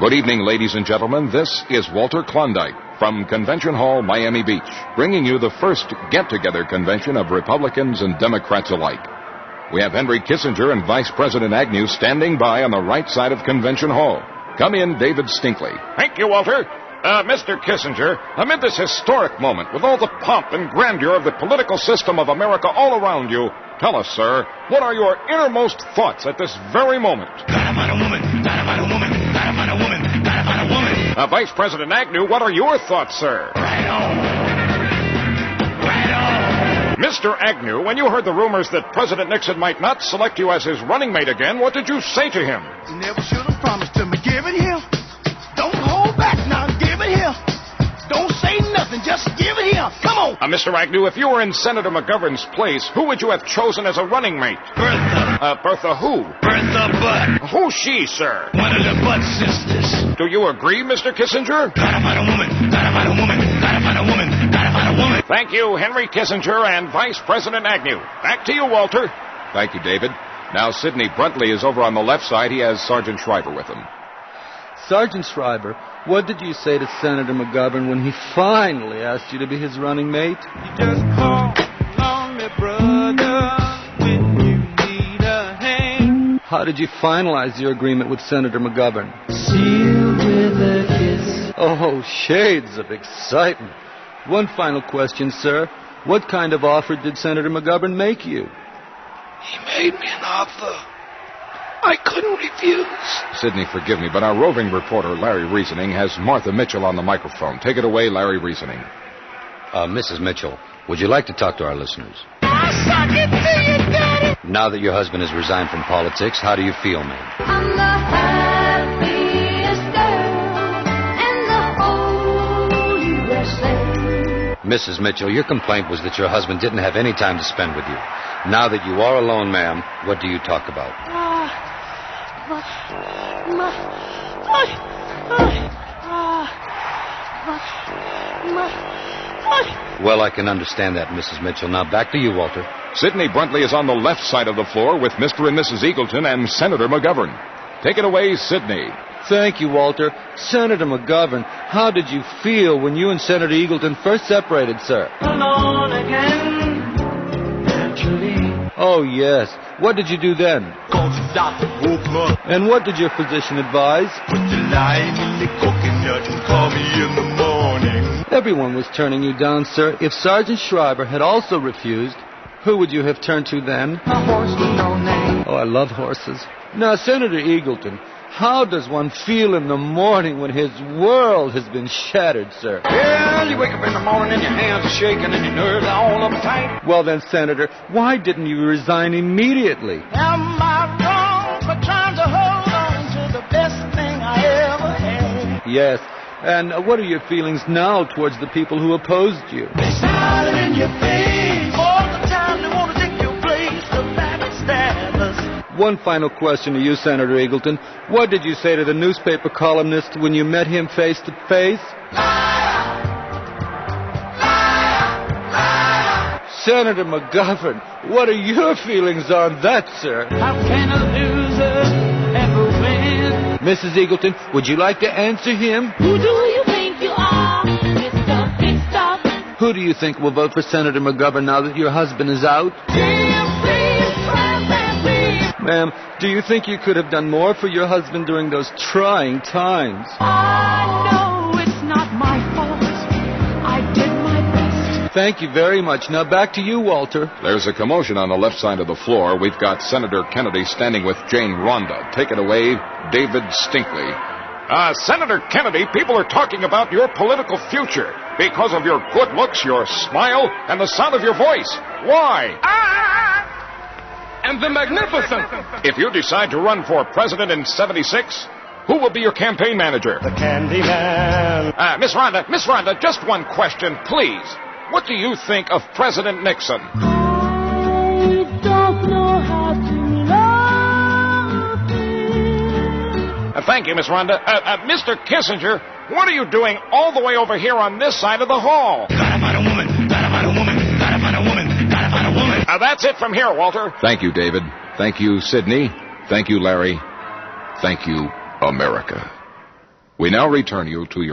Good evening, ladies and gentlemen. This is Walter Klondike from Convention Hall, Miami Beach, bringing you the first get-together convention of Republicans and Democrats alike. We have Henry Kissinger and Vice President Agnew standing by on the right side of Convention Hall. Come in, David Stinkley. Thank you, Walter. Mr. Kissinger, amid this historic moment, with all the pomp and grandeur of the political system of America all around you, tell us, sir, what are your innermost thoughts at this very moment? Gotta find a woman, gotta find a woman, gotta find a woman, gotta find a woman. Vice President Agnew, what are your thoughts, sir? Right on. Right on. Mr. Agnew, when you heard the rumors that President Nixon might not select you as his running mate again, what did you say to him? You never should have promised him. Give it here. Don't hold back now. Give it here. Don't say nothing. Just give it here. Come on. Mr. Agnew, if you were in Senator McGovern's place, who would you have chosen as a running mate? Bertha. Bertha who? Bertha Butt. Who's she, sir? One of the Butt sisters. Do you agree, Mr. Kissinger? Gotta find a woman, gotta find a woman, gotta find a woman, gotta find a woman. Thank you, Henry Kissinger and Vice President Agnew. Back to you, Walter. Thank you, David. Now, Sidney Bruntley is over on the left side. He has Sergeant Schreiber with him. Sergeant Schreiber, what did you say to Senator McGovern when he finally asked you to be his running mate? You just call on me, brother, when you need a hand. How did you finalize your agreement with Senator McGovern? Sealed with a kiss. Oh, shades of excitement. One final question, sir. What kind of offer did Senator McGovern make you? He made me an offer I couldn't refuse. Sidney, forgive me, but our roving reporter, Larry Reasoning, has Martha Mitchell on the microphone. Take it away, Larry Reasoning. Mrs. Mitchell, would you like to talk to our listeners? I suck it to you, Daddy. Now that your husband has resigned from politics, how do you feel, ma'am? I'm the happiest girl in the whole USA. Mrs. Mitchell, your complaint was that your husband didn't have any time to spend with you. Now that you are alone, ma'am, what do you talk about? Well, I can understand that, Mrs. Mitchell. Now, back to you, Walter. Sidney Bruntley is on the left side of the floor with Mr. and Mrs. Eagleton and Senator McGovern. Take it away, Sidney. Thank you, Walter. Senator McGovern, how did you feel when you and Senator Eagleton first separated, sir? Alone again, naturally. Oh, yes. What did you do then? Called the doctor, woke him up. And what did your physician advise? Put the lime in the coconut and call me in the morning. Everyone was turning you down, sir. If Sergeant Schreiber had also refused, who would you have turned to then? A horse with no name. Oh, I love horses. Now, Senator Eagleton, how does one feel in the morning when his world has been shattered, sir? Well, you wake up in the morning and your hands are shaking and your nerves are all uptight. Well then, Senator, why didn't you resign immediately? Am I wrong for trying to hold on to the best thing I ever had? Yes. And what are your feelings now towards the people who opposed you? They smiling in your face all the time. They want to take your place, the backstabbers. One final question to you, Senator Eagleton. What did you say to the newspaper columnist when you met him face to face? Liar! Liar! Liar! Senator McGovern, what are your feelings on that, sir? How can a loser ever win? Mrs. Eagleton, would you like to answer him? Who do you think you are, Mr. Pit-Stop? Who do you think will vote for Senator McGovern now that your husband is out? Ma'am, do you think you could have done more for your husband during those trying times? I know it's not my fault. I did my best. Thank you very much. Now back to you, Walter. There's a commotion on the left side of the floor. We've got Senator Kennedy standing with Jane Ronda. Take it away, David Stinkley. Senator Kennedy, people are talking about your political future because of your good looks, your smile, and the sound of your voice. Why? And the magnificent. If you decide to run for president in '76, who will be your campaign manager? The Candyman. Miss Rhonda, just one question, please. What do you think of President Nixon? I don't know how to love him. Thank you, Miss Rhonda. Mr. Kissinger, what are you doing all the way over here on this side of the hall? Gotta find a woman, gotta find a woman, gotta find a woman, gotta find a woman. That's it from here, Walter. Thank you, David. Thank you, Sidney. Thank you, Larry. Thank you, America. We now return you to your